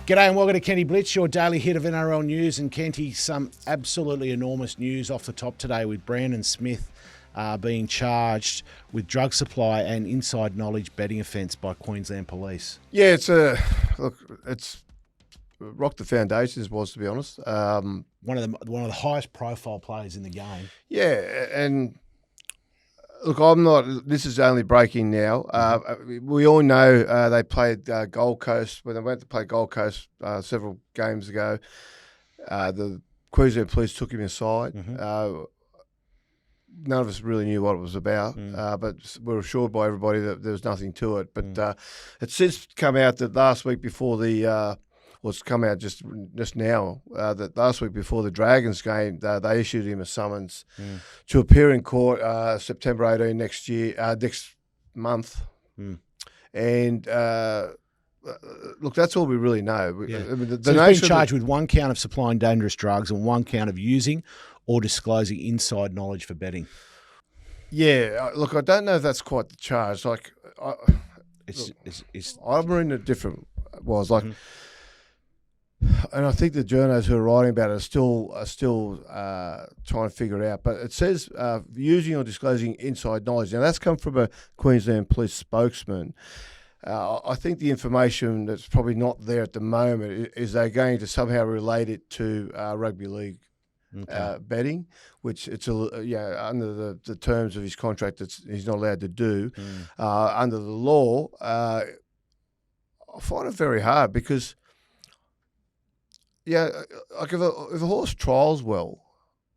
G'day and welcome to Kenty Blitz, your daily hit of NRL news. And Kenty, some absolutely enormous news off the top today with Brandon Smith being charged with drug supply and inside knowledge betting offence by Queensland Police. Yeah, it's rocked the foundations, to be honest. One of the highest profile players in the game. Yeah, and look, this is only breaking now. We all know they played Gold Coast. When they went to play Gold Coast several games ago, the Queensland Police took him aside. None of us really knew what it was about, but we were assured by everybody that there was nothing to it. But it's since come out that last week before it's come out just now that last week before the Dragons game, they issued him a summons to appear in court September 18 next month. And look, that's all we really know. Yeah. I mean, so he's been charged with one count of supplying dangerous drugs and one count of using or disclosing inside knowledge for betting. Yeah, look, I don't know if that's quite the charge. Like, I'm reading it different. And I think the journalists who are writing about it are still trying to figure it out. But it says using or disclosing inside knowledge. Now, that's come from a Queensland Police spokesman. I think the information that's probably not there at the moment is they're going to somehow relate it to rugby league betting, which it's under the terms of his contract he's not allowed to do. Under the law, I find it very hard because, like if a horse trials well,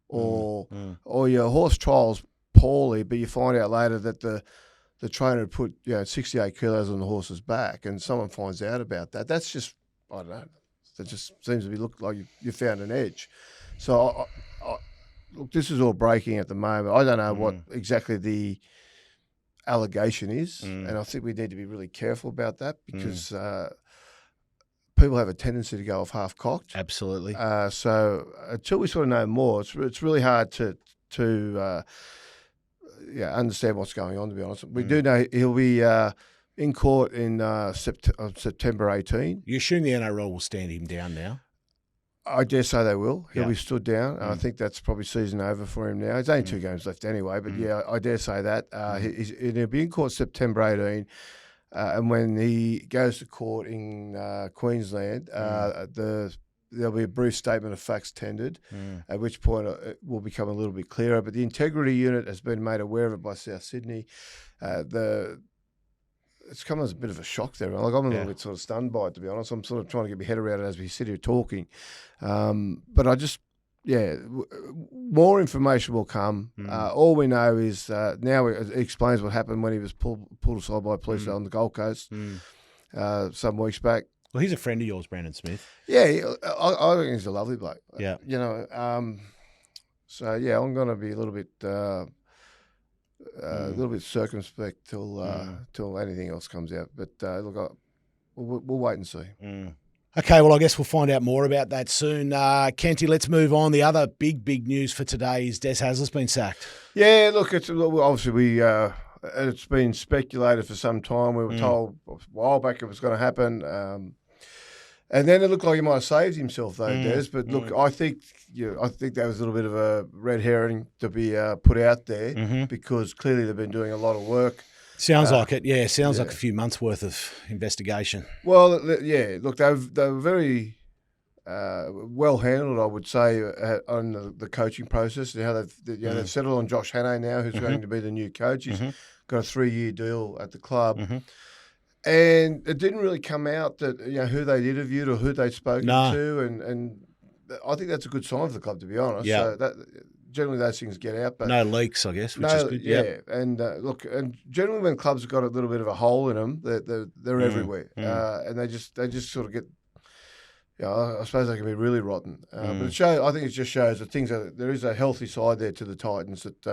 or your horse trials poorly, but you find out later that the trainer had put 68 kilos on the horse's back, and someone finds out about that. That's just, I don't know. That just seems to be look like you found an edge. So look, this is all breaking at the moment. I don't know what exactly the allegation is, and I think we need to be really careful about that because people have a tendency to go off half-cocked. Absolutely. So until we sort of know more, it's really hard to understand what's going on, to be honest. We do know he'll be in court in September 18. You assume the NRL will stand him down now? I dare say they will. He'll be stood down. I think that's probably season over for him now. There's only 2 games left anyway, but I dare say that. He'll be in court September 18. And when he goes to court in Queensland, there'll be a brief statement of facts tendered, at which point it will become a little bit clearer. But the integrity unit has been made aware of it by South Sydney. It's come as a bit of a shock there. Like, I'm a little bit sort of stunned by it, to be honest. I'm sort of trying to get my head around it as we sit here talking. But I just, more information will come. All we know is now it explains what happened when he was pulled aside by police on the Gold Coast some weeks back. Well, he's a friend of yours, Brandon Smith. Yeah, I think he's a lovely bloke. Yeah. So, I'm going to be a little bit circumspect till anything else comes out. But look, we'll wait and see. Okay, well, I guess we'll find out more about that soon. Kenty, let's move on. The other big news for today is Des Hasler's been sacked. Yeah, look, it's obviously it's been speculated for some time. We were told a while back it was going to happen. And then it looked like he might have saved himself, though, Des. But look, I think that was a little bit of a red herring to be put out there because clearly they've been doing a lot of work. Sounds like it, yeah. Sounds like a few months' worth of investigation. Well, look, they were very well handled, I would say, on the coaching process. They've settled on Josh Hannay now, who's going to be the new coach. He's got a 3-year deal at the club. And it didn't really come out that who they'd interviewed or who they'd spoken to, and I think that's a good sign for the club, to be honest. Yeah. So generally those things get out, but no leaks, I guess, which is good. Yeah, and look, and generally when clubs have got a little bit of a hole in them, they're everywhere, and they just sort of get. I suppose they can be really rotten, but I think it just shows that there is a healthy side there to the Titans that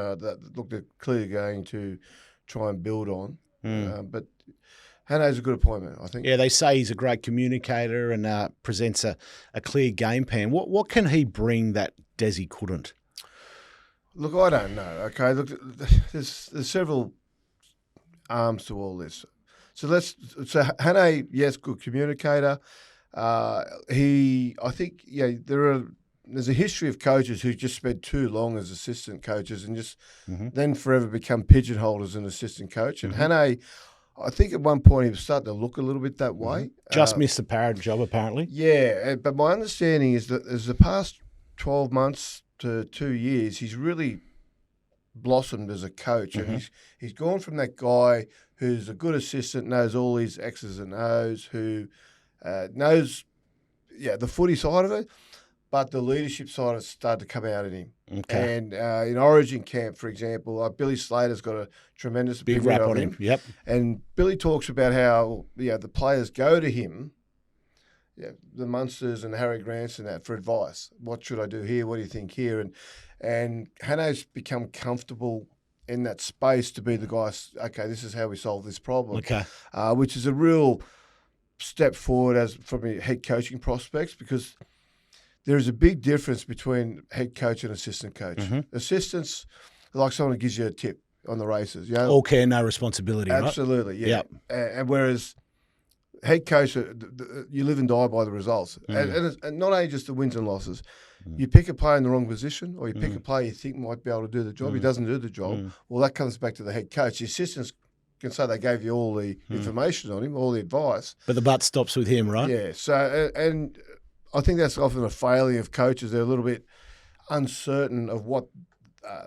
look, they're clearly going to try and build on, but. Hannay's a good appointment, I think. Yeah, they say he's a great communicator and presents a clear game plan. What can he bring that Desi couldn't? Look, I don't know. Okay, look, there's several arms to all this. So Hannay, yes, good communicator. I think, there's a history of coaches who just spent too long as assistant coaches and just then forever become pigeonholed as an assistant coach. And Hannay, I think at one point he was starting to look a little bit that way. Just missed the Parrot job, apparently. Yeah, but my understanding is that as the past 12 months to 2 years, he's really blossomed as a coach. And he's gone from that guy who's a good assistant, knows all his X's and O's, who knows the footy side of it, but the leadership side has started to come out in him. Okay. And in Origin camp, for example, Billy Slater's got a tremendous big rap on him. Yep. And Billy talks about how the players go to him, the Munsters and Harry Grants and that, for advice. What should I do here? What do you think here? And Hannay's become comfortable in that space to be the guy. Okay, this is how we solve this problem. Okay. Which is a real step forward as from a head coaching prospects, because there is a big difference between head coach and assistant coach. Assistants are like someone who gives you a tip on the races. All care, no responsibility. Absolutely, right? yeah. Yep. And whereas head coach, you live and die by the results, and not only just the wins and losses. You pick a player in the wrong position, or you pick a player you think might be able to do the job. He doesn't do the job. Well, that comes back to the head coach. The assistants can say they gave you all the information on him, all the advice, but the butt stops with him, right? Yeah. So and I think that's often a failure of coaches. They're a little bit uncertain of what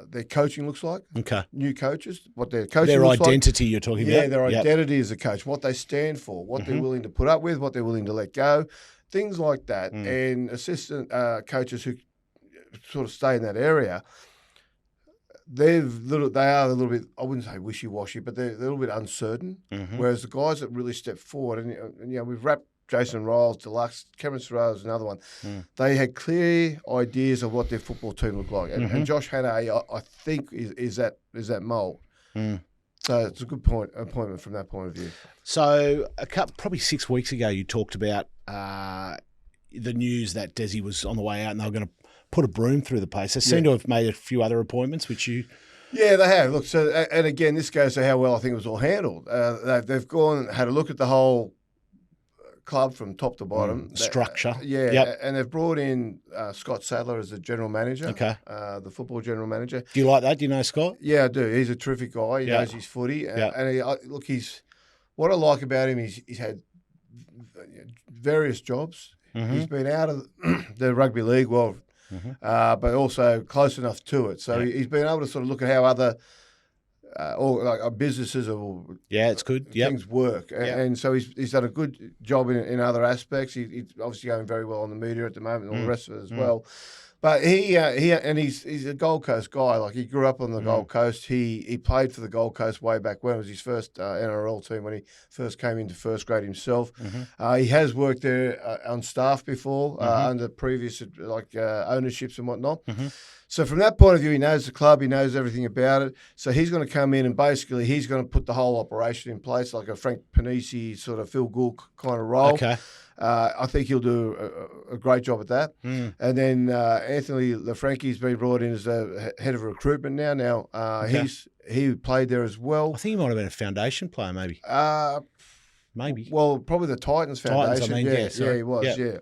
their coaching looks like. Okay. New coaches, what their coaching their looks identity like. You're talking about. Yeah, their identity as a coach, what they stand for, what they're willing to put up with, what they're willing to let go, things like that. And assistant coaches who sort of stay in that area, they are a little bit, I wouldn't say wishy-washy, but they're a little bit uncertain. Whereas the guys that really step forward, and we've wrapped Jason Riles, Deluxe, Cameron Ciraldo is another one. They had clear ideas of what their football team looked like, and Josh Hannay, I think, is that mould. So it's a good appointment from that point of view. So probably 6 weeks ago, you talked about the news that Desi was on the way out, and they were going to put a broom through the place. They seem to have made a few other appointments, which you. Yeah, they have. Look, so and again, this goes to how well I think it was all handled. They've gone and had a look at the whole club from top to bottom. Structure. And they've brought in Scott Sadler as the general manager. Okay. The football general manager. Do you like that? Do you know Scott? Yeah, I do. He's a terrific guy. He knows his footy. And what I like about him is he's had various jobs. He's been out of the rugby league world, but also close enough to it. So he's been able to sort of look at how other businesses or it's good. Things work, and so he's done a good job in other aspects. He's obviously going very well on the media at the moment, and all the rest of it as well. But he's a Gold Coast guy. Like, he grew up on the Gold Coast. He played for the Gold Coast way back when. It was his first NRL team when he first came into first grade himself. He has worked there on staff before under previous ownerships and whatnot. So from that point of view, he knows the club, he knows everything about it. So he's going to come in and basically he's going to put the whole operation in place, like a Frank Panisi sort of Phil Gould kind of role. Okay. I think he'll do a great job at that. And then Anthony LaFranchi's been brought in as the head of recruitment now. He played there as well. I think he might have been a foundation player, maybe. Maybe. Well, probably the Titans foundation. He was. Yeah.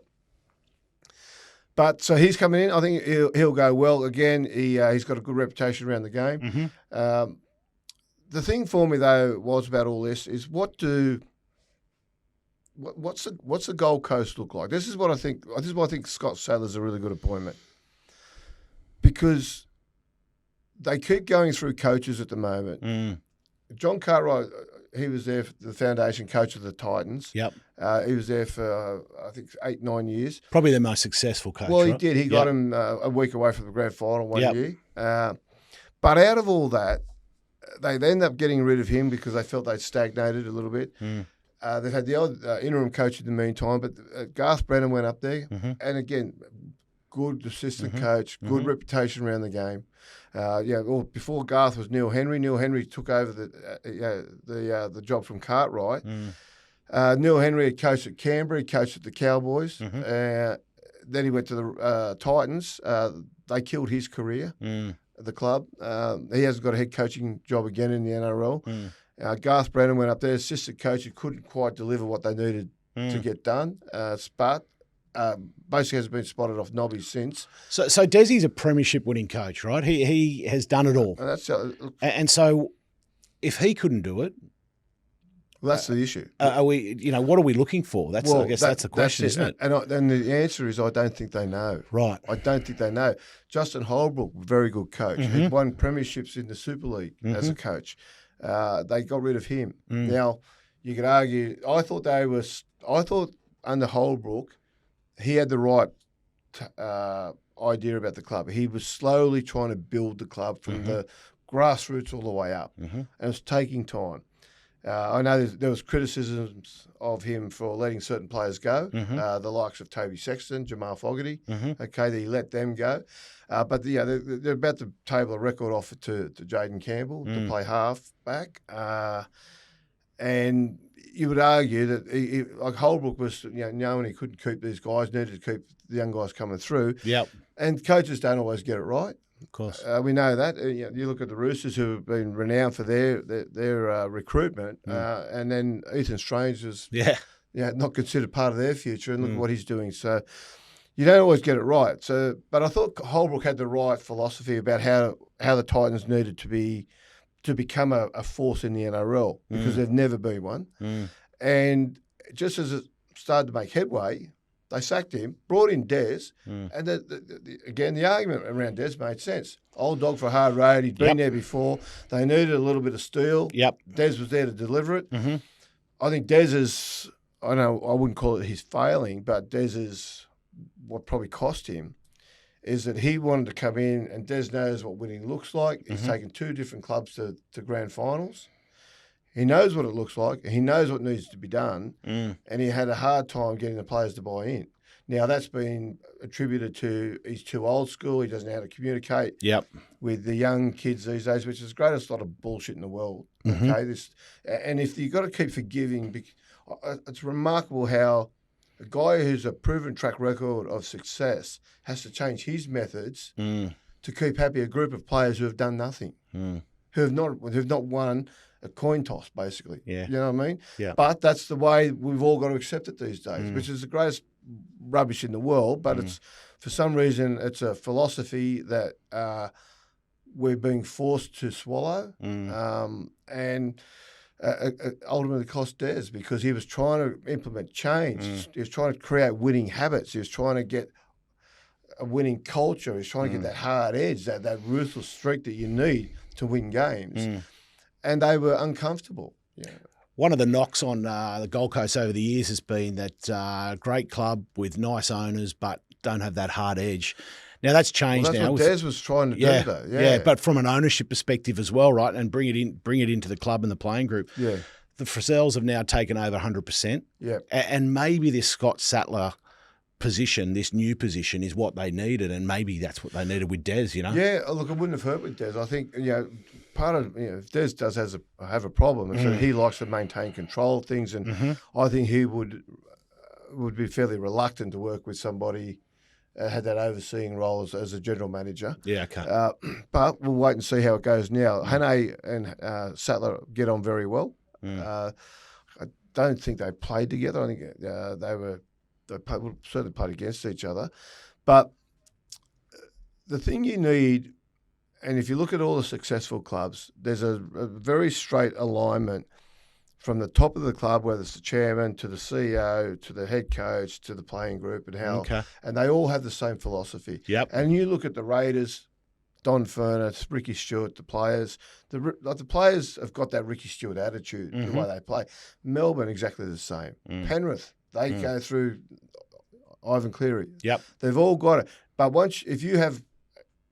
But so he's coming in. I think he'll go well. Again, he's got a good reputation around the game. The thing for me though was about all this is what's the Gold Coast look like? This is what I think. This is why I think Scott Sadler's a really good appointment, because they keep going through coaches at the moment. John Cartwright, he was there for the foundation coach of the Titans. Yep. He was there for, I think, 8-9 years. Probably their most successful coach, Well, he did. He got him a week away from the grand final one year. But out of all that, they ended up getting rid of him because they felt they'd stagnated a little bit. They've had the old interim coach in the meantime, but Garth Brennan went up there. And again, good assistant coach, good reputation around the game. Before Garth was Neil Henry. Neil Henry took over the job from Cartwright. Neil Henry had coached at Canberra, he coached at the Cowboys. Then he went to the Titans. They killed his career at the club. He hasn't got a head coaching job again in the NRL. Garth Brennan went up there, assistant coach. He couldn't quite deliver what they needed to get done. But basically hasn't been spotted off knobbies since. So Desi's a premiership winning coach, right? He has done it all. And that's And so if he couldn't do it, that's the issue. are we? What are we looking for? I guess that's the question, isn't it? And the answer is I don't think they know. Right. I don't think they know. Justin Holbrook, very good coach. He won premierships in the Super League as a coach. They got rid of him. Now, you could argue, I thought under Holbrook, he had the right idea about the club. He was slowly trying to build the club from the grassroots all the way up. And it was taking time. I know there was criticisms of him for letting certain players go, the likes of Toby Sexton, Jamal Fogarty, that he let them go. But they're about to table a record offer to Jaden Campbell to play half back. And you would argue that like Holbrook was, knowing he couldn't keep these guys, needed to keep the young guys coming through. Yep. And coaches don't always get it right. Of course. We know that. You look at the Roosters, who have been renowned for their recruitment, and then Ethan Strange was not considered part of their future, and look at what he's doing. So you don't always get it right. So, but I thought Holbrook had the right philosophy about how the Titans needed to become a force in the NRL, because they've never been one. And just as it started to make headway, they sacked him, brought in Des, and again, the argument around Des made sense. Old dog for a hard road. He'd been there before. They needed a little bit of steel. Yep. Des was there to deliver it. I think Des is, I wouldn't call it his failing, but Des is what probably cost him, is that he wanted to come in, and Des knows what winning looks like. He's taken 2 different clubs to grand finals. He knows what it looks like. He knows what needs to be done, and he had a hard time getting the players to buy in. Now, that's been attributed to he's too old school. He doesn't know how to communicate with the young kids these days, which is the greatest lot of bullshit in the world. Okay, and if you've got to keep forgiving, it's remarkable how a guy who's a proven track record of success has to change his methods to keep happy a group of players who have done nothing, who have not won a coin toss, basically. Yeah. You know what I mean? Yeah. But that's the way we've all got to accept it these days, which is the greatest rubbish in the world. But it's, for some reason, it's a philosophy that we're being forced to swallow. And ultimately cost Des, because he was trying to implement change. He was trying to create winning habits. He was trying to get a winning culture. He was trying to get that hard edge, that ruthless streak that you need to win games. And they were uncomfortable. Yeah. One of the knocks on the Gold Coast over the years has been that great club with nice owners, but don't have that hard edge. Now that's changed. That's now. what Des was trying to do, though. Yeah, but from an ownership perspective as well, right? And bring it into the club and the playing group. Yeah. The Frizzels have now taken over 100%. Yeah. And maybe this Scott Sattler position, this new position, is what they needed, and maybe that's what they needed with Des. Yeah. Look, it wouldn't have hurt with Des. I think part of if Des does have a problem, it's that he likes to maintain control of things, and I think he would be fairly reluctant to work with somebody. Had that overseeing role as a general manager. Yeah, okay. But we'll wait and see how it goes now. Hannay and Sattler get on very well. I don't think they played together. I think they certainly played against each other. But the thing you need, and if you look at all the successful clubs, there's a very straight alignment from the top of the club, whether it's the chairman to the CEO to the head coach to the playing group, and and they all have the same philosophy. Yep. And you look at the Raiders, Don Furness, Ricky Stewart, the players. The players have got that Ricky Stewart attitude, the way they play. Melbourne, exactly the same. Penrith, they go through Ivan Cleary. Yep. They've all got it. But if you have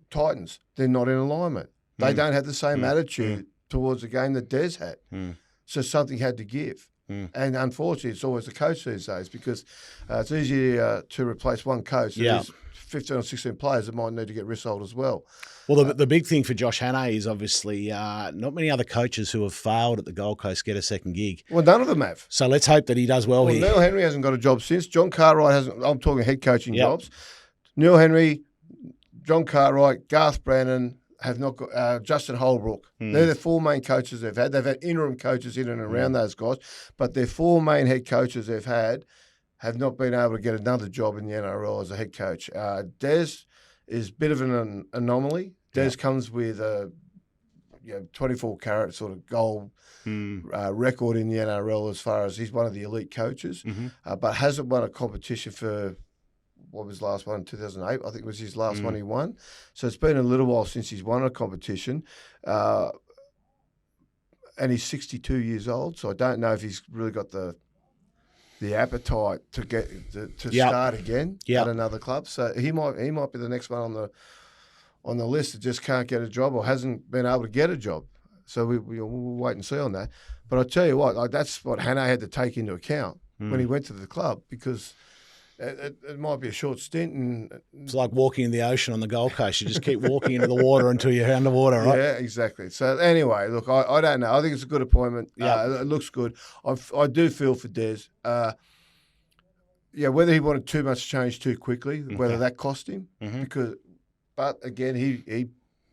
Titans, they're not in alignment. They don't have the same attitude towards the game that Des had. So something had to give. And unfortunately, it's always the coach these days, because it's easier to replace one coach. There's 15 or 16 players that might need to get resold as well. Well, the big thing for Josh Hannay is obviously not many other coaches who have failed at the Gold Coast get a second gig. Well, none of them have. So let's hope that he does well here. Neil Henry hasn't got a job since. John Cartwright hasn't. I'm talking head coaching jobs. Neil Henry, John Cartwright, Garth Brannon have not got Justin Holbrook. They're the 4 main coaches they've had. They've had interim coaches in and around those guys, but their 4 main head coaches they've had have not been able to get another job in the NRL as a head coach. Des is a bit of an anomaly. Des comes with a 24-carat sort of gold record in the NRL as far as he's one of the elite coaches, but hasn't won a competition for, what was his last one, 2008? I think it was his last one he won. So it's been a little while since he's won a competition. And he's 62 years old, so I don't know if he's really got the appetite to get to start again at another club. So he might be the next one on the list that just can't get a job or hasn't been able to get a job. So we'll wait and see on that. But I'll tell you what, that's what Hannah had to take into account when he went to the club, because it might be a short stint. And it's like walking in the ocean on the Gold Coast. You just keep walking into the water until you're underwater, right? Yeah, exactly. So anyway, look, I don't know. I think it's a good appointment. It looks good. I do feel for Des. Whether he wanted too much change too quickly, whether that cost him, but again,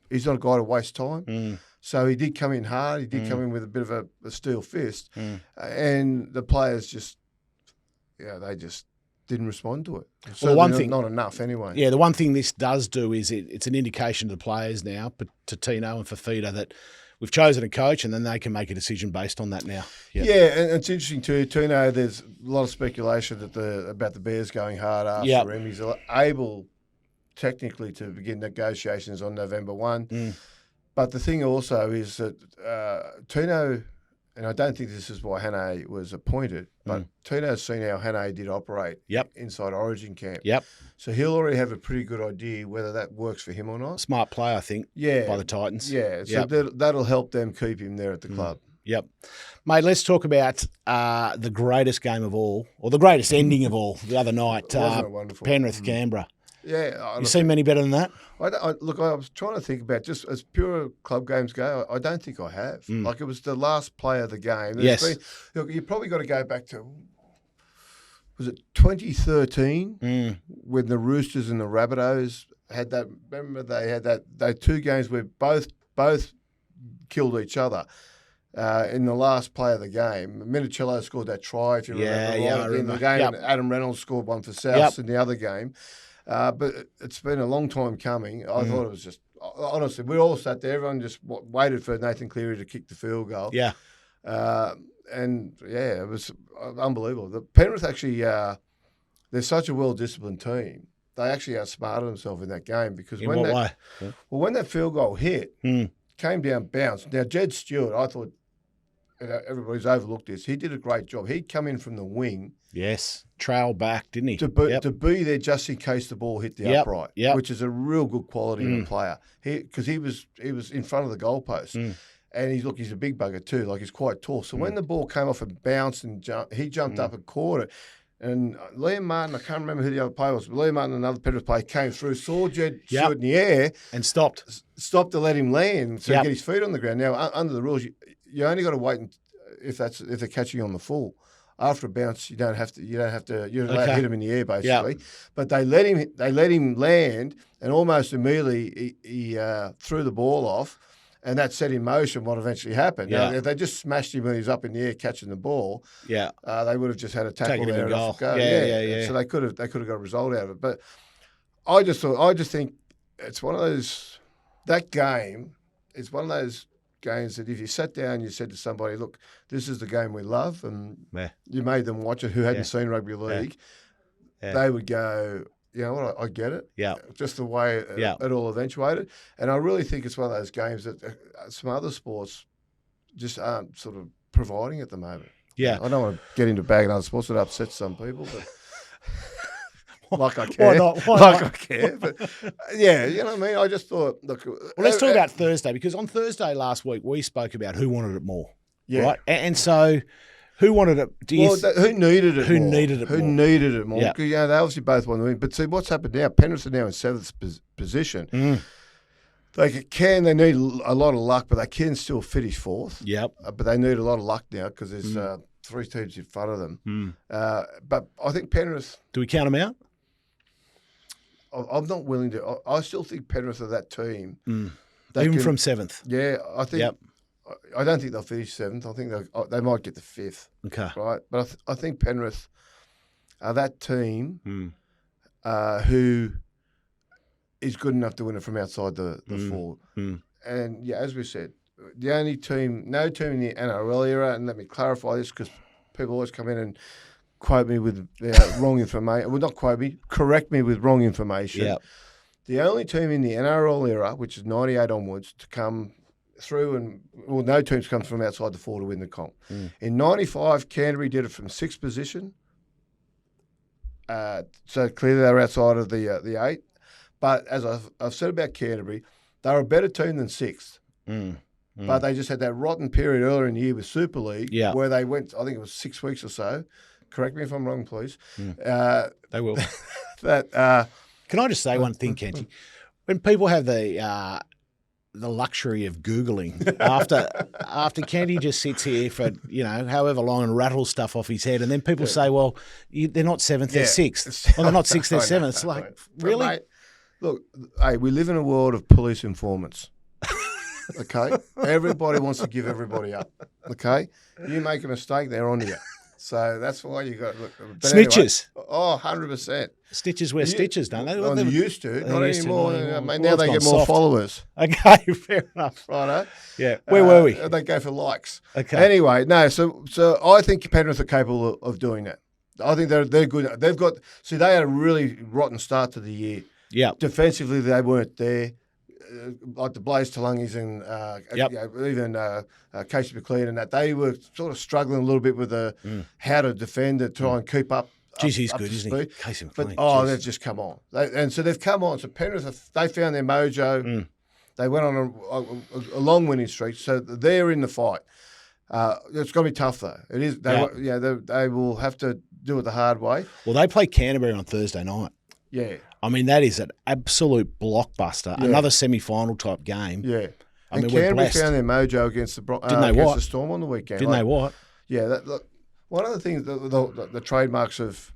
he's not a guy to waste time. So he did come in hard. He did come in with a bit of a steel fist, and the players just didn't respond to it. Well, one thing, not enough anyway. Yeah, the one thing this does do is it's an indication to the players now, but to Tino and Fafita, that we've chosen a coach, and then they can make a decision based on that now. Yep. Yeah, and it's interesting too. Tino, there's a lot of speculation about the Bears going hard after him. He's able technically to begin negotiations on November 1. But the thing also is that Tino, and I don't think this is why Hannay was appointed, but Tino's seen how Hannay did operate inside Origin camp. So he'll already have a pretty good idea whether that works for him or not. Smart play, I think, by the Titans. Yeah, so that'll help them keep him there at the club. Yep. Mate, let's talk about the greatest game of all, or the greatest ending of all, the other night. Wasn't it wonderful? Penrith, Canberra. Yeah. You seen many better than that? Look, I was trying to think about, just as pure club games go, I don't think I have. Like, it was the last play of the game. Look, you probably got to go back to, was it 2013 when the Roosters and the Rabbitohs had that? Remember they had they 2 games where both killed each other. In the last play of the game, Minicello scored that try, if you remember, in the game, and Adam Reynolds scored one for Souths in the other game. But it's been a long time coming. I thought it was just, honestly, we all sat there. Everyone just waited for Nathan Cleary to kick the field goal. Yeah. It was unbelievable. The Penrith actually, they're such a well-disciplined team. They actually outsmarted themselves in that game, because in what way? When that field goal hit, came down, bounced. Now, Jed Stewart, I thought, everybody's overlooked this. He did a great job. He'd come in from the wing. Yes, trail back, didn't he? To be there just in case the ball hit the upright, which is a real good quality in a player. Because he was in front of the goalpost. And he's a big bugger too. Like, he's quite tall. So when the ball came off and bounced and he jumped up and caught it. And Liam Martin, I can't remember who the other player was, but Liam Martin, another Penrith player, came through, saw Jed Stewart in the air. And stopped to let him land, so get his feet on the ground. Now, under the rules, you only got to wait if they're catching on the full. After a bounce, you're allowed to hit him in the air, basically. But they let him land, and almost immediately he threw the ball off, and that set in motion what eventually happened. Now, if they just smashed him when he was up in the air catching the ball, they would have just had a tackle there and off go. So they could have got a result out of it. But I just think it's one of those. That game is one of those games that if you sat down and you said to somebody, look, this is the game we love, and you made them watch it who hadn't seen rugby league, they would go, you know what, I get it. Yeah. Just the way it all eventuated. And I really think it's one of those games that some other sports just aren't sort of providing at the moment. Yeah. I don't want to get into bagging other sports. It upsets some people, but... Like I care. Why not? I care. But yeah, you know what I mean? I just thought, look. Well, let's talk about Thursday, because on Thursday last week we spoke about who wanted it more. Yeah. Right? And so who wanted it? Who needed it more? Who needed it more? Who needed it more? Because, they obviously both want to win. But see, what's happened now? Penrith are now in 7th position. They need a lot of luck, but they can still finish 4th. Yep. But they need a lot of luck now because there's 3 teams in front of them. But I think Penrith... Do we count them out? I'm not willing to. I still think Penrith are that team Even from 7th. Yeah, I think. Yep. I don't think they'll finish 7th. I think they might get to 5th. Okay. Right, but I think Penrith are that team who is good enough to win it from outside the forward. And yeah, as we said, the only team, no team in the NRL era, and let me clarify this because people always come in and quote me with wrong information. Well, not quote me, correct me with wrong information. Yep. The only team in the NRL era, which is 98 onwards, to come through no teams come from outside the 4 to win the comp. In 95, Canterbury did it from 6th position. So clearly they were outside of the 8. But as I've said about Canterbury, they were a better team than 6th. But they just had that rotten period earlier in the year with Super League where they went, I think it was 6 weeks or so. Correct me if I'm wrong, please. They will. Can I just say one thing, Kenty? When people have the luxury of Googling after Kenty just sits here for, however long and rattles stuff off his head, and then people say, well, they're not 7th, they're 6th. Well, they're not 6th, they're 7th. It's like, really? Mate, look, hey, we live in a world of police informants. Okay? Everybody wants to give everybody up. Okay? You make a mistake, they're on to you. So that's why you got to look. Snitches. Anyway, 100%. Stitches wear stitches, don't they? Well, they used to. Not anymore. Anymore. Now they get more followers. Okay, fair enough. Righto. Yeah. Where were we? They go for likes. Okay. Anyway, no. So I think Penrith are capable of doing that. I think they're good. They had a really rotten start to the year. Yeah. Defensively, they weren't there. Like the Blaze Talungis and even Casey McLean and that, they were sort of struggling a little bit with how to defend to try and keep up. Geez, he's good, isn't he? Casey McLean. But they've just come on, and so they've come on. So Penrith, they found their mojo. They went on a long winning streak, so they're in the fight. It's going to be tough though. It is. They will have to do it the hard way. Well, they play Canterbury on Thursday night. Yeah. I mean, that is an absolute blockbuster. Yeah. Another semi-final type game. Yeah. I mean, Canterbury found their mojo against the Storm on the weekend. Didn't they what? Yeah. One of the things, the trademarks of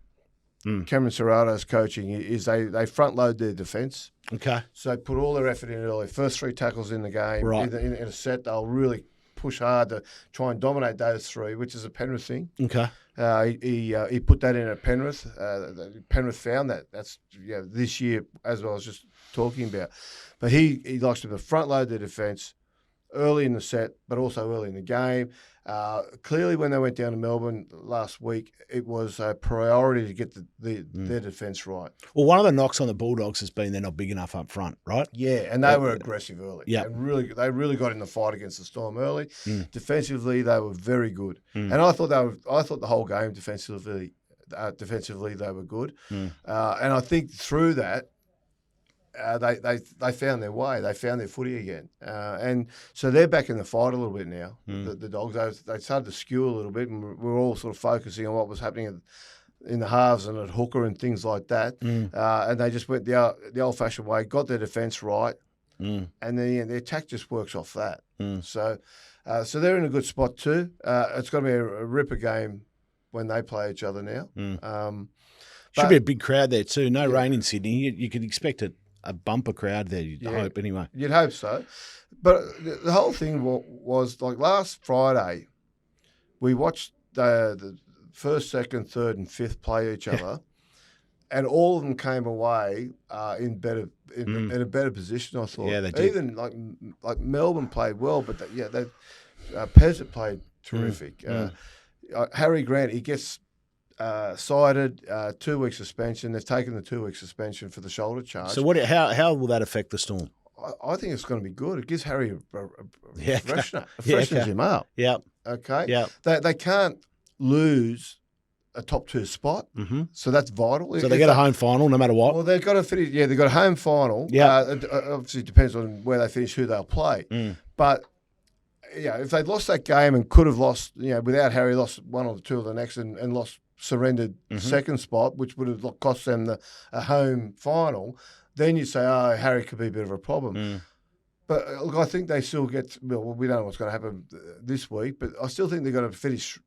Cameron Ciraldo's coaching is they front load their defence. Okay. So they put all their effort in early. First 3 tackles in the game. Right. In a set, they'll really push hard to try and dominate those 3, which is a Penrith thing. Okay. He put that in at Penrith. Penrith found that. That's this year, as I was just talking about. But he likes to front load the defence early in the set, but also early in the game. Clearly, when they went down to Melbourne last week, it was a priority to get their defence right. Well, one of the knocks on the Bulldogs has been they're not big enough up front, right? Yeah, and they were aggressive early. Yeah, they really got in the fight against the Storm early. Defensively, they were very good, and I thought the whole game defensively they were good, and I think through that. They found their way. They found their footy again, and so they're back in the fight a little bit now. The Dogs they started to skew a little bit, and we're all sort of focusing on what was happening in the halves and at hooker and things like that. And they just went the old-fashioned way, got their defence right, and then the attack just works off that. So they're in a good spot too. It's going to be a ripper game when they play each other now. Should be a big crowd there too. No rain in Sydney. You could expect a bumper crowd there, you'd hope, anyway. You'd hope so. But the whole thing was like last Friday, we watched the first, second, third, and fifth play each other, and all of them came away in a better position, I thought. Yeah, they did. Even like Melbourne played well, but Pezzett played terrific. Harry Grant, he gets cited, 2-week suspension. They've taken the 2-week suspension for the shoulder charge. So how will that affect the Storm? I think it's going to be good. It gives Harry a freshener. It Yeah, freshens him up. Yeah. Okay? Yeah. They can't lose a top 2 spot, so that's vital. So they get a home final no matter what? Well, they've got to finish. Yeah, they've got a home final. Yeah. Obviously, it depends on where they finish, who they'll play. But if they'd lost that game and could have lost, without Harry, lost 1 or 2 of the next and surrendered second spot, which would have cost them a home final, then you'd say, Harry could be a bit of a problem. But look, I think they still get. Well, we don't know what's going to happen this week, but I still think they're going to finish,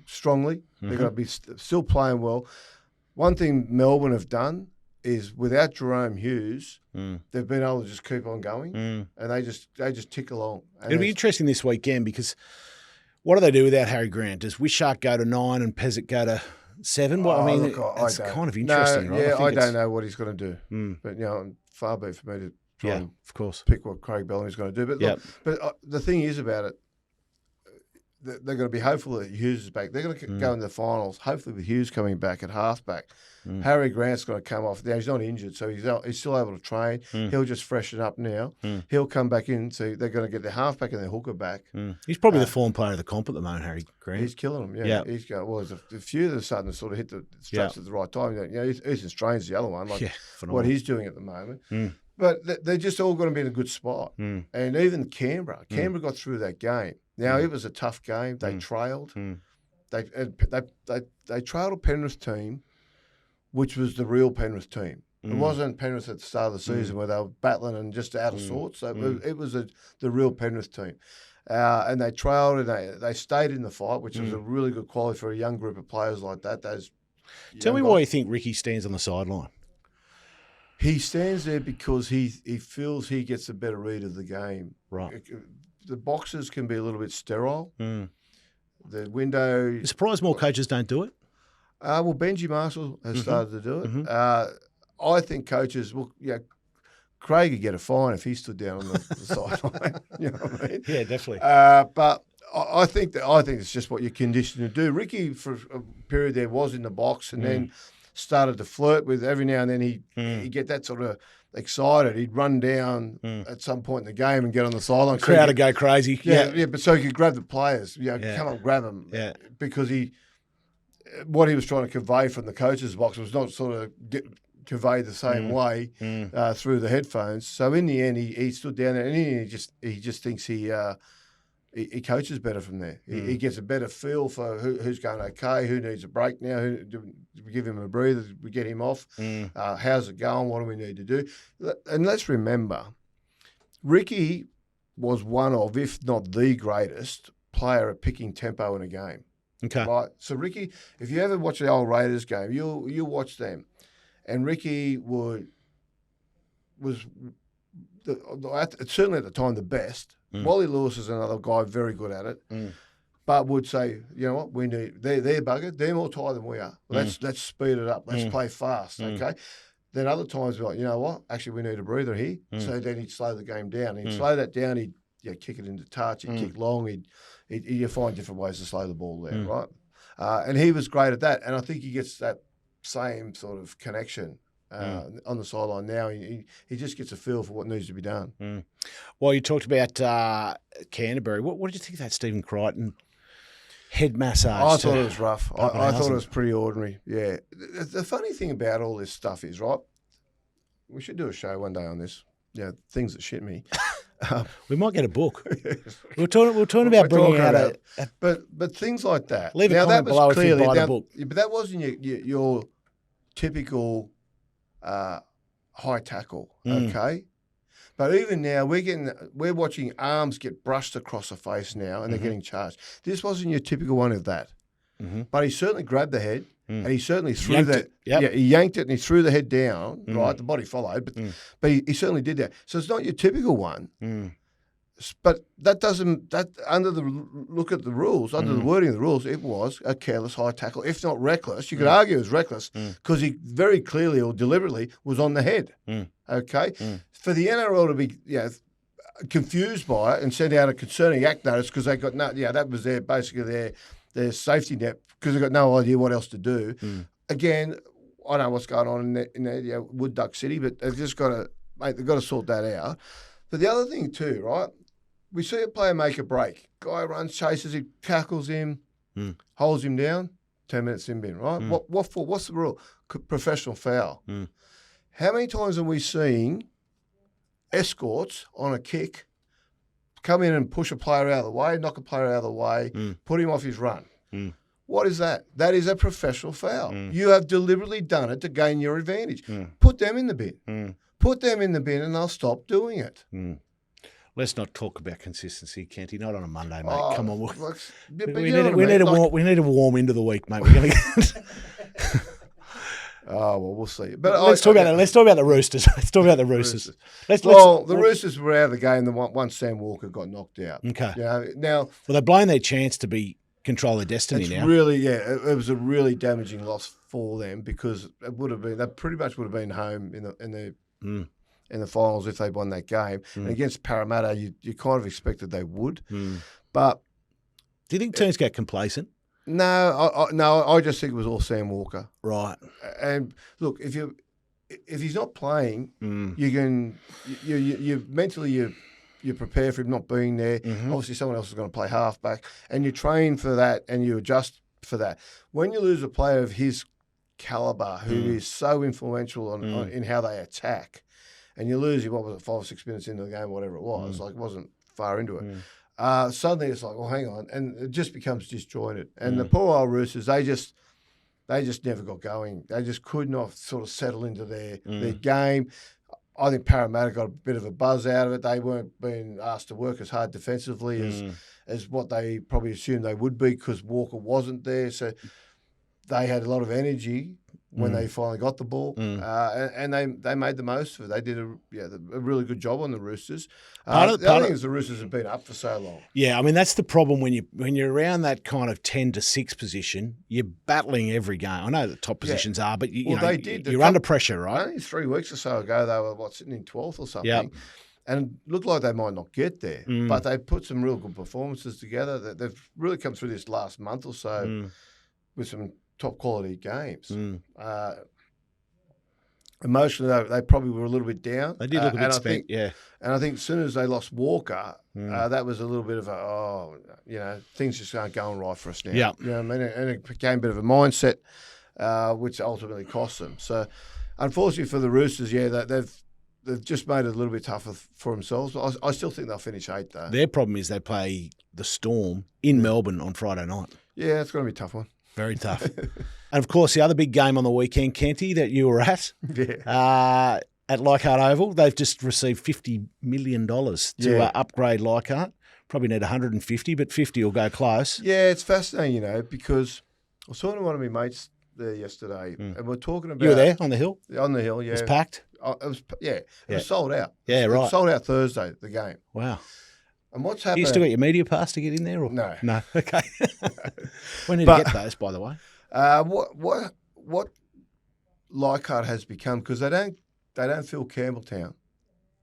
strongly. They're going to be still playing well. One thing Melbourne have done is without Jerome Hughes, they've been able to just keep on going, and they just tick along. And it'll be interesting this weekend because what do they do without Harry Grant? Does Wishart go to 9 and Pezic go to 7? Well, I mean, it's kind of interesting, right? Yeah, I don't know what he's going to do, but far be it for me to try and of course pick what Craig Bellamy's going to do. But look, the thing is about it, they're going to be hopeful that Hughes is back. They're going to go in the finals, hopefully with Hughes coming back at halfback. Harry Grant's going to come off. Now, he's not injured, so he's still able to train. He'll just freshen up now. He'll come back in, so they're going to get their halfback and their hooker back. He's probably the form player of the comp at the moment, Harry Grant. He's killing them, yeah. He's going, well, there's a few that are starting to sort of hit the straps at the right time. Ethan Strain's the other one, what he's doing at the moment. But they're just all going to be in a good spot. And even Canberra got through that game. Now, it was a tough game. They trailed. They trailed a Penrith team, which was the real Penrith team. It wasn't Penrith at the start of the season where they were battling and just out of sorts. So it was the real Penrith team. And they trailed and they stayed in the fight, which was a really good quality for a young group of players like that. Tell me why you think Ricky stands on the sideline. He stands there because he feels he gets a better read of the game. Right. The boxes can be a little bit sterile. The window... You're surprised more coaches don't do it? Well, Benji Marshall has started to do it. I think coaches... Well, Craig would get a fine if he stood down on the sideline. You know what I mean? Yeah, definitely. But I think it's just what you're conditioned to do. Ricky, for a period there, was in the box and then started to flirt with... Every now and then he'd get that sort of... excited, he'd run down at some point in the game and get on the sideline. The crowd would go crazy. Yeah, but so he could grab the players. Come on, grab them. Yeah, because what he was trying to convey from the coach's box was not sort of conveyed the same way through the headphones. So in the end, he stood down there and he just thinks he coaches better from there. He gets a better feel for who's going okay, who needs a break now, do we give him a breather, do we get him off, how's it going, what do we need to do? And let's remember, Ricky was one of, if not the greatest, player at picking tempo in a game. Okay. Right? So Ricky, if you ever watch the old Raiders game, you'll watch them. And Ricky was certainly at the time the best. Wally Lewis is another guy very good at it, but would say, you know what, we need they're buggered, they're more tired than we are. Let's speed it up. Let's play fast, okay? Then other times we're like, you know what, actually we need a breather here. So then he'd slow the game down. He'd slow that down. He'd kick it into touch. He'd kick long. He'd find different ways to slow the ball there, right? And he was great at that. And I think he gets that same sort of connection on the sideline now. He just gets a feel for what needs to be done. Well, you talked about Canterbury. What did you think of that Stephen Crichton head massage? I thought it was rough. I thought it was pretty ordinary. Yeah. The funny thing about all this stuff is, right, we should do a show one day on this. Things that shit me. We might get a book. We're talking about bringing out but things like that. Leave a comment below if you buy the book. But that wasn't your typical high tackle, okay? But even now, we're watching arms get brushed across the face now, and they're getting charged. This wasn't your typical one of that. But he certainly grabbed the head, and he certainly threw that. He yanked it, and he threw the head down. Right, the body followed, but he certainly did that. So it's not your typical one. But that under the look at the rules, under the wording of the rules, it was a careless high tackle, if not reckless. You could argue it was reckless because he very clearly or deliberately was on the head. Okay, for the NRL to be confused by it and send out a concerning act notice because they got that was basically their safety net because they got no idea what else to do. Again, I don't know what's going on in Wood Duck City, but they've just got to sort that out. But the other thing too, right? We see a player make a break. Guy runs, chases him, tackles him, holds him down. 10 minutes in bin, right? What for? What's the rule? Professional foul. How many times have we seen escorts on a kick come in and push a player out of the way, knock a player out of the way, put him off his run? What is that? That is a professional foul. You have deliberately done it to gain your advantage. Put them in the bin. Put them in the bin and they'll stop doing it. Let's not talk about consistency, Kenty. Not on a Monday, mate. Come on. We need to warm into the week, mate. We're going to Oh well, we'll see. But Let's talk about the Roosters. Let's talk about the Roosters. The Roosters were out of the game once Sam Walker got knocked out. Okay. Now, well, they've blown their chance to be control their destiny now. It was a really damaging loss for them because they pretty much would have been home in the finals if they'd won that game. And against Parramatta, you kind of expected they would. But do you think teams get complacent? No, I just think it was all Sam Walker. Right. And look, if he's not playing, you mentally prepare for him not being there. Obviously, someone else is going to play halfback, and you train for that and you adjust for that. When you lose a player of his caliber, who is so influential in how they attack, and you lose him, 5 or 6 minutes into the game, whatever it was, like it wasn't far into it. Suddenly it's like, well, hang on, and it just becomes disjointed. And the poor old Roosters, they just never got going. They just could not sort of settle into their game. I think Parramatta got a bit of a buzz out of it. They weren't being asked to work as hard defensively as what they probably assumed they would be because Walker wasn't there. So they had a lot of energy when they finally got the ball, and they made the most of it. They did a really good job on the Roosters. The other thing is the Roosters have been up for so long. Yeah, I mean that's the problem when you're around that kind of 10 to 6 position, you're battling every game. I know the top positions are, but you're under pressure, right? Only 3 weeks or so ago they were sitting in 12th or something. Yep. And it looked like they might not get there, but they put some real good performances together. They've really come through this last month or so with some top quality games. Emotionally, they probably were a little bit down. They did look a bit spent, yeah. And I think as soon as they lost Walker, that was a little bit of things just aren't going right for us now. Yeah. You know what I mean? And it became a bit of a mindset, which ultimately cost them. So, unfortunately for the Roosters, they've just made it a little bit tougher for themselves. But I still think they'll finish 8th, though. Their problem is they play the Storm in Melbourne on Friday night. Yeah, it's going to be a tough one. Very tough. And, of course, the other big game on the weekend, Kenty, that you were at Leichhardt Oval, they've just received $50 million to upgrade Leichhardt. Probably need 150, but 50 will go close. Yeah, it's fascinating, because I was talking to one of my mates there yesterday, and we're talking about... You were there on the hill? On the hill, yeah. It was packed? It was sold out. Yeah, It right. was sold out Thursday, the game. Wow. And what's happening? You still got your media pass to get in there? Or? No. No, okay. We need to get those, by the way. What Leichhardt has become, because they don't fill Campbelltown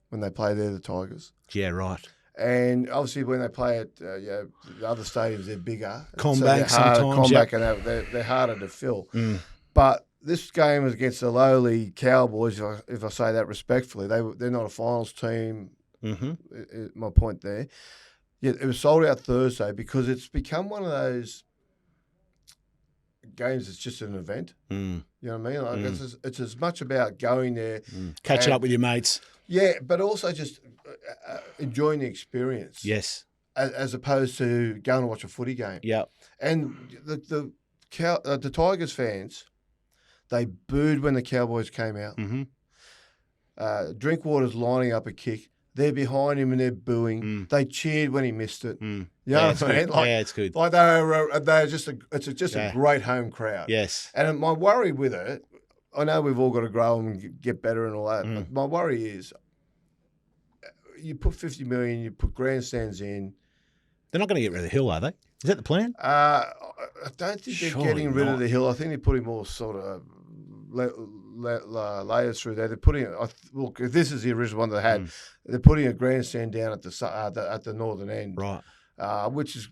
when they play there, the Tigers. Yeah, right. And obviously when they play at the other stadiums, they're bigger. Combank sometimes. And they're harder to fill. But this game is against the lowly Cowboys, if I say that respectfully. They're not a finals team. My point there. Yeah, it was sold out Thursday because it's become one of those games that's just an event. You know what I mean? Like it's as much about going there. Catching up with your mates. Yeah, but also just enjoying the experience. Yes. As opposed to going to watch a footy game. Yeah. And the Tigers fans, they booed when the Cowboys came out. Drinkwater's lining up a kick. They're behind him and they're booing. They cheered when he missed it. You know what I mean? It's good. Like they're just a great home crowd. Yes. And my worry with it, I know we've all got to grow and get better and all that, but my worry is you put $50 million, you put grandstands in. They're not going to get rid of the hill, are they? Is that the plan? I don't think they're getting rid of the hill. I think they're putting more sort of layers through there. They're putting look. If this is the original one they had, they're putting a grandstand down at the northern end, right? Which is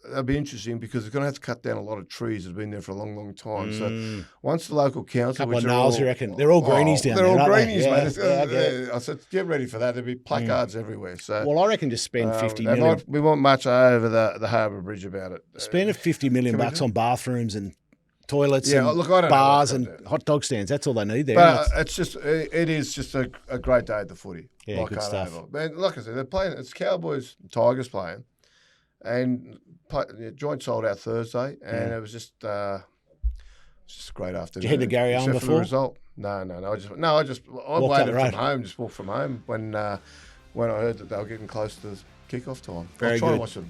that'll be interesting because they're going to have to cut down a lot of trees that have been there for a long, long time. So once the local council, couple of nails, you reckon? They're all greenies down there. They're all greenies, mate. I said, get ready for that. There'll be placards everywhere. So, well, I reckon just spend $50 million. We want much over the Harbour Bridge about it. Spend $50 million on bathrooms and toilets and bars and hot dog stands. That's all they need there. But it is just a great day at the footy. Yeah, good stuff. Man, like I said, they're playing. It's Cowboys, Tigers playing, and joint sold out Thursday, and it was just a great afternoon. Did you head to Gary Allen before? The result? No. I waited from home. Just walked from home when I heard that they were getting close to kickoff time. I was trying to watch the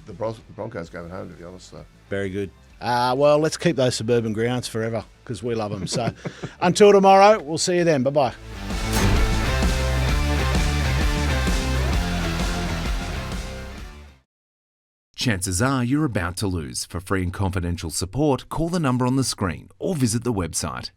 Broncos going home, to be honest. So. Very good. Well, let's keep those suburban grounds forever because we love them. So until tomorrow, we'll see you then. Bye-bye. Chances are you're about to lose. For free and confidential support, call the number on the screen or visit the website.